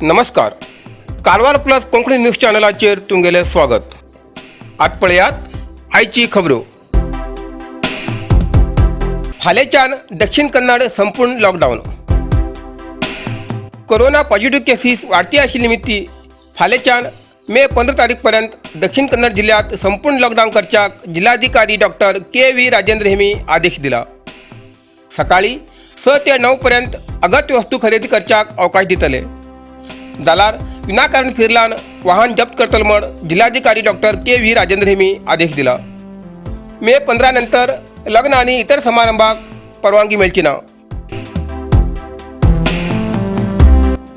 नमस्कार. Karwar plus Konkani news चॅनलाचेर तुमगेले स्वागत. आज पळयात आयची खबरो. फाल्याच्यान दक्षिण कन्नड संपूर्ण लॉकडाऊन. कोरोना पॉझिटिव्ह केसीस वाढती आशिल्ले निमित्ती फाल्याच्यान मे 15 तारीखपर्यंत दक्षिण कन्नड जिल्ह्यात संपूर्ण लॉकडाऊन करच्याक जिल्हाधिकारी डॉक्टर के.व्ही. राजेंद्र हेमी आदेश दिला. सकाळी 6 ते 9 पर्यंत अगत्य वस्तू खरेदी करच्याक अवकाश दितले. जाल्यार विनाकारण फिरलान वाहन जप्त करतले म्हण जिल्हाधिकारी डॉक्टर के.व्ही. राजेंद्र हेमी आदेश दिला. मे 15 नंतर लग्न आणि इतर समारंभाक परवानगी मिळची ना.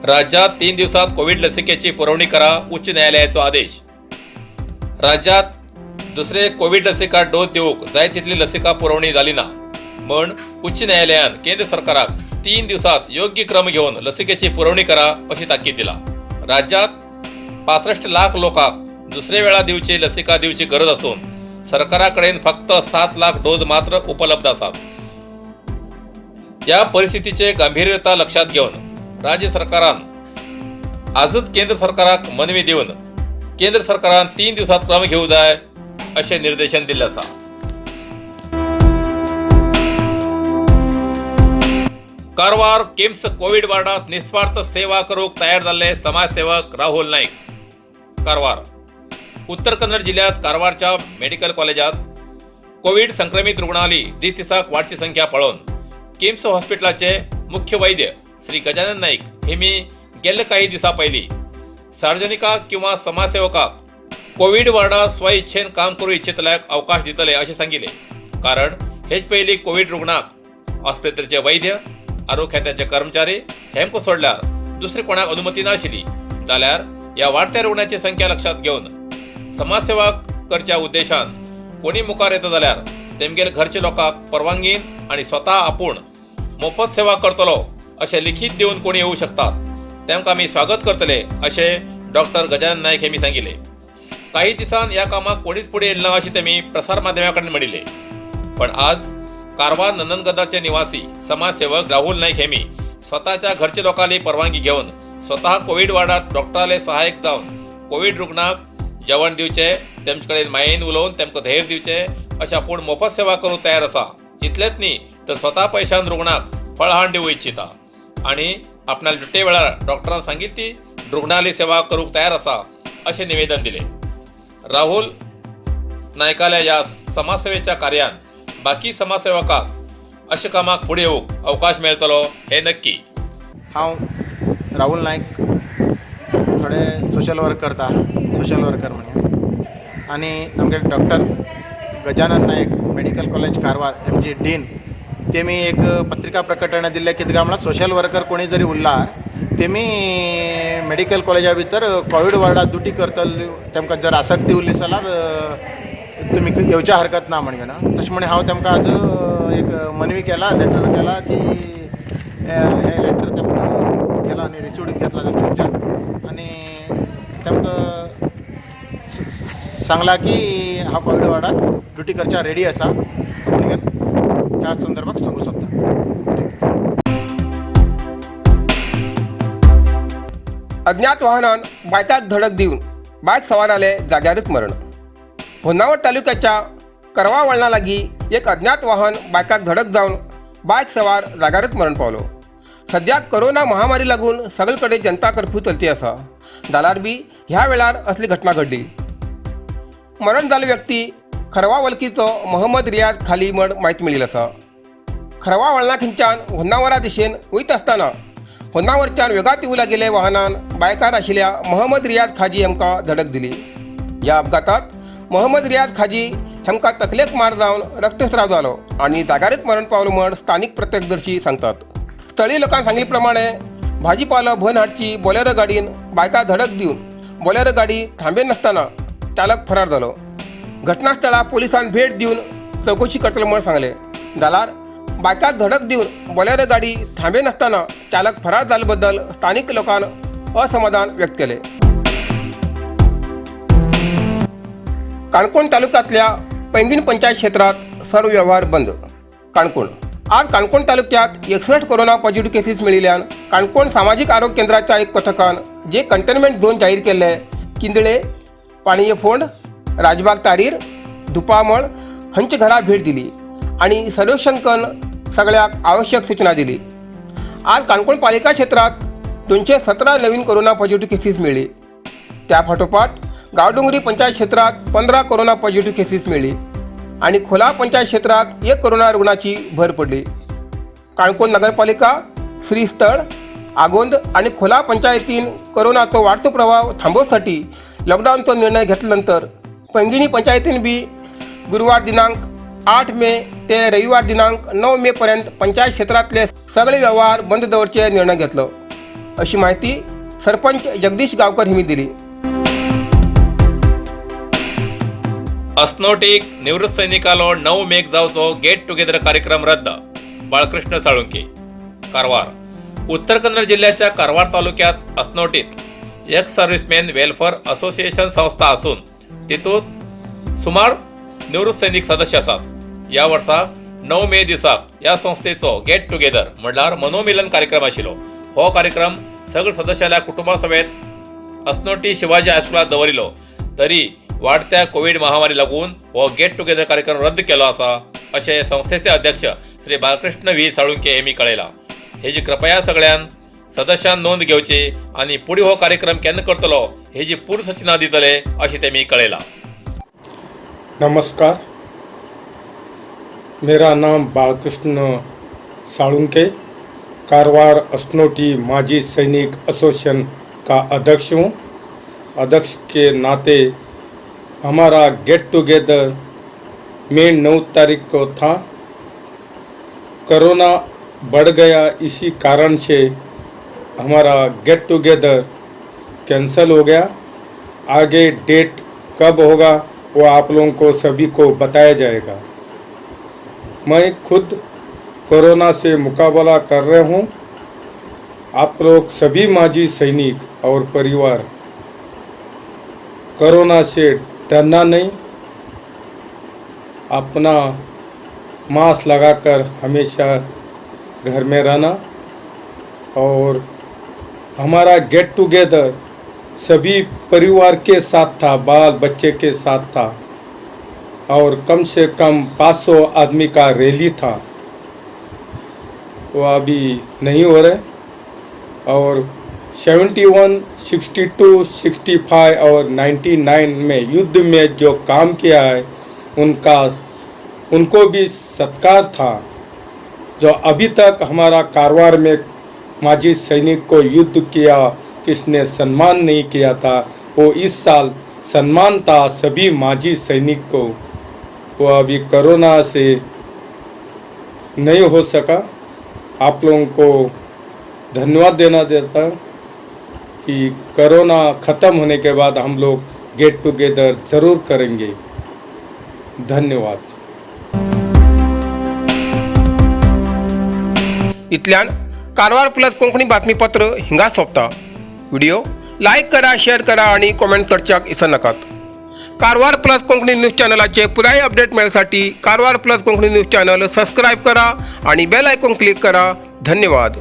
राज्यात 3 दिवसात कोविड लसिकेची पुरवणी करा, उच्च न्यायालयाचो आदेश. राज्यात दुसरे कोविड लसिका डोस दिवूंक जाय तितली लसिका पुरवणी जाली ना म्हण उच्च न्यायालयान केंद्र सरकाराक 3 दिवसात योग्य क्रम घेऊन लसिकेची पुरवणी करा अशी ताकीद दिला. राज्यात 65 लाख लोकांक दुसरे वेळा दिवची लसिका दिवची गरज असून सरकाराकडेन फक्त 7 लाख डोस मात्र उपलब्ध असतात. या परिस्थितीचे गांभीर्यता लक्षात घेऊन राज्य सरकारान आजच केंद्र सरकाराक मनवी दिवन केंद्र सरकारान 3 दिवसात क्रम घेवूं जाय असे निर्देशन दिल्ले आसा. कारवार किम्स कोविड वार्डात निस्वार्थ सेवा करूंक तयार जाल्ले समाजसेवक राहुल नाईक. कारवार उत्तर कन्नड जिल्ह्यात कारवारच्या मेडिकल कॉलेजात कोविड संक्रमित रुग्णाली दिसाक वाढची संख्या पळोवन किम्स हॉस्पिटलाचे मुख्य वैद्य श्री गजानन नाईक हेमी गेल्ले काही दिसा पयलीं सार्वजनिकाक किंवा समाजसेवकाक कोविड वार्डात स्व इच्छेन काम करूं इच्छितल्याक अवकाश दितले अशें सांगिल्ले. कारण हेच पयलीं कोविड रुग्णाक आस्पत्रेचे वैद्य, आरोग्य खात्याचे कर्मचारी हेमको सोडल्यार दुसरी कोणाक अनुमती नाशिल्ली. जाल्यार ह्या वाडत्या रुग्णांची संख्या लक्षात घेवन समाजसेवा करच्या उद्देशान कोणी मुखार येता जाल्यार तेमगेर घरचे लोकांक परवानगीन आनी स्वता आपूण मोफत सेवा करतलो अशें लिखीत दिवन कोणी येवं शकतात. तेमकां आमी स्वागत करतले अशें डॉक्टर गजानन नाईक हेमी सांगिल्ले. काही दिसान ह्या कामाक कोणीच फुडें येयले ना अशें तेमी प्रसार माध्यमां कडेन म्हणिल्ले. पण आज कारवार नंदनगदाचे निवासी समाजसेवक राहुल नाईक हेमी स्वताच्या घरचे लोकांली परवानगी घेवन स्वतः कोविड वार्डात डॉक्टराले सहाय्यक जावन कोविड रुग्णाक जेवण दिवचे, तेमचे कडेन मायेन उलोवन तेमकां धैर्य दिवचे अशें आपूण मोफत सेवा करूंक तयार आसा. इतलेंच न्ही तर स्वता पयशान रुग्णाक फळहाण दिवूं इच्छिता आनी आपणाले ड्युटे वेळार डॉक्टरान सांगिल्ली ती रुग्णाली सेवा करूंक तयार आसा अशें निवेदन दिलें. राहुल नायकाल्या ह्या समाजसेवेच्या कार्यान बाकी समाजसेवकांक अशा कामाक फुडें येवंक अवकाश मेळटलो हें नक्की. हांव राहुल नायक थोडे सोशल वर्क करता, सोशल वर्कर म्हणून. आनी आमगे doctor Gajanan Naik medical college Karwar MG dean तेमी एक पत्रिका प्रकटण दिल्ले. कितें काय म्हळ्यार सोशल वर्कर कोणी जरी उरल्यार तेमी मेडिकल कॉलेजा भितर कोविड वार्डात ड्युटी करतले. तेमकां जर आसक्ती उरली जाल्यार तुमी येवच्या हरकत ना म्हणून ना. तशें म्हण हांव तेमकां आज एक मनवी केला, लेटर केला की हे लेटर तेमकां केला आनी रिसिव्ड घेतला तेमच्यान आनी तेमकां सांगला की हांव कोविड वार्डात ड्युटी करच्या रेडी आसा म्हणून ह्या संदर्भात सांगू सोदता. अज्ञात वाहनान बायकाक धडक दिवन बायक सवाराले जाग्यारच मरण. होन्नावर तालुक्याच्या करवा वळणा लागीं एक अज्ञात वाहन बायकाक धडक जावन बायक सवार जाग्यारच मरण पावलो. सद्याक कोरोना महामारी लागून सगळे कडेन जनता कर्फ्यू चलती आसा. जाल्यार बी ह्या वेळार असली घटना घडली. मरण जाल्लो व्यक्ती खरवा वळखीचो मोहम्मद रियाज खाली म्हण म्हायती मेळिल्ली आसा. खरवा वळणा खंयच्यान होन्नावरा दिशेन वयत आसतना होन्नावरच्यान वेगात येवला गेले वाहनान बायकार आशिल्ल्या मोहम्मद रियाज खाजी हांकां धडक दिली. ह्या अपघातात मोहम्मद रियाज खाजी हांकां तकलेक मार जावन रक्तस्राव जालो आनी जाग्यारच मरण पावलो म्हण स्थानीक प्रत्यक्षदर्शी सांगतात. स्थळीय लोकांनी सांगिल्ले प्रमाणे भाजीपालो भन हाडची बोलेरो गाडीन बायकाक धडक दिवन बोलेरो गाडी थांबेन नासतना चालक फरार जालो. घटनास्थळार पोलिसांनी भेट दिवन चवकशी करतले म्हण सांगले. जाल्यार बायकाक धडक दिवन बोलेरो गाडी थांबेन नासतना चालक फरार जाल्ले बद्दल स्थानीक लोकांन असमाधान व्यक्त केले. काणकोण तालुक्यातल्या पैंगीण पंचायत क्षेत्रात सर्व व्यवहार बंद. काणकोण आज काणकोण तालुक्यात 61 कोरोना पॉझिटिव्ह केसेस मिळिल्ल्यान काणकोण सामाजिक आरोग्य केंद्राच्या एक पथकान जे कंटेनमेंट झोन जाहीर केले किंदळे, पाणीये फोंड, राजबाग तारीर, दुपामळ हांच्या घरा भेट दिली आणि सर्वेक्षण करून सगळ्याक आवश्यक सूचना दिली. आज काणकोण पालिका क्षेत्रात 217 नवीन कोरोना पॉझिटिव्ह केसेस मिळली. त्या फाटोपाठ गावडोंगरी पंचायत क्षेत्रात 15 कोरोना पॉझिटिव्ह केसेस मिळली आणि खोला पंचायत क्षेत्रात 1 कोरोना रुग्णाची भर पडली. काणकोण नगरपालिका, श्रीस्थळ, आगोंद आणि खोला पंचायतीन कोरोनाचो वाढतो प्रभाव थांबवण्यासाठी लॉकडाऊनचा निर्णय घेतल्यानंतर पंगिणी पंचायतीन बी गुरुवार दिनांक 8 मे ते रविवार दिनांक 9 मे पर्यंत पंचायत क्षेत्रातले सगळे व्यवहार बंद दवरचे निर्णय घेतलो, अशी माहिती सरपंच जगदीश गावकर हिमी दिली. अस्नोटीक निवृत्त सैनिकालो 9 मेक जावचो गेट टुगेदर कार्यक्रम रद्द. बाळकृष्ण साळुंके, कारवार. उत्तर कन्नड जिल्ह्याच्या कारवार तालुक्यात अस्नोटीत एक्स सर्व्हिसमॅन वेलफेअर असोसिएशन संस्था असून तितूंत सुमार निवृत्त सैनिक सदस्य आसात. या वर्सा 9 मे दिसाक या संस्थेचो गेट टुगेदर म्हणल्यार मनोमिलन कार्यक्रम आशिल्लो. हो कार्यक्रम सगळे सदस्याल्या कुटुंबा समेत अस्नोटी शिवाजी हायस्कुलात दवरिल्लो. तरी वाढत्या कोविड महामारी लागून हो गेट टुगेदर कार्यक्रम रद्द केलो आसा, अशें संस्थेचे अध्यक्ष श्री बाळकृष्ण व्ही साळुंके हेमी कळयला. हेजी कृपया सगळ्यान सदस्यान नोंद घेवची आनी पुढे हो कार्यक्रम केन्ना करतलो हेजी पूर्ण सूचना दितले, अशें तेमी कळयला. नमस्कार, मेरा नाम बालकृष्ण साळुंके, कारवार अस्नोटी माजी सैनिक एसोसिएशन का अध्यक्ष हूँ. अध्यक्ष के नाते हमारा गेट टुगेदर मई 9 तारीख को था. कोरोना बढ़ गया, इसी कारण से हमारा गेट टुगेदर कैंसिल हो गया. आगे डेट कब होगा वो आप लोगों को सभी को बताया जाएगा. मैं खुद कोरोना से मुकाबला कर रहे हूँ. आप लोग सभी माजी सैनिक और परिवार कोरोना से डरना नहीं, अपना मास्क लगाकर हमेशा घर में रहना. और हमारा गेट टुगेदर सभी परिवार के साथ था, बाल बच्चे के साथ था और कम से कम 500 आदमी का रैली था. वो अभी नहीं हो रहे. और 71, 62, 65 और 99 में युद्ध में जो काम किया है उनको भी सत्कार था. जो अभी तक हमारा कारवार में माजी सैनिक को युद्ध किया, किसने सम्मान नहीं किया था, वो इस साल सम्मान था सभी माजी सैनिक को. वो अभी कोरोना से नहीं हो सका. आप लोगों को धन्यवाद देना देता कि कोरोना ख़त्म होने के बाद हम लोग गेट टुगेदर ज़रूर करेंगे. धन्यवाद. इतल्यान कारवार प्लस कोंकणी बातमीपत्र हिंगा सोंपता. व्हिडिओ लाईक करा, शेअर करा आणि कॉमेंट करच्याक विसरू नकात. कारवार प्लस कोंकणी न्यूज चॅनलाचे पुराय अपडेट मिळण्यासाठी Karwar plus Konkani news channel subscribe करा आणि बेल आयकॉन क्लिक करा. धन्यवाद.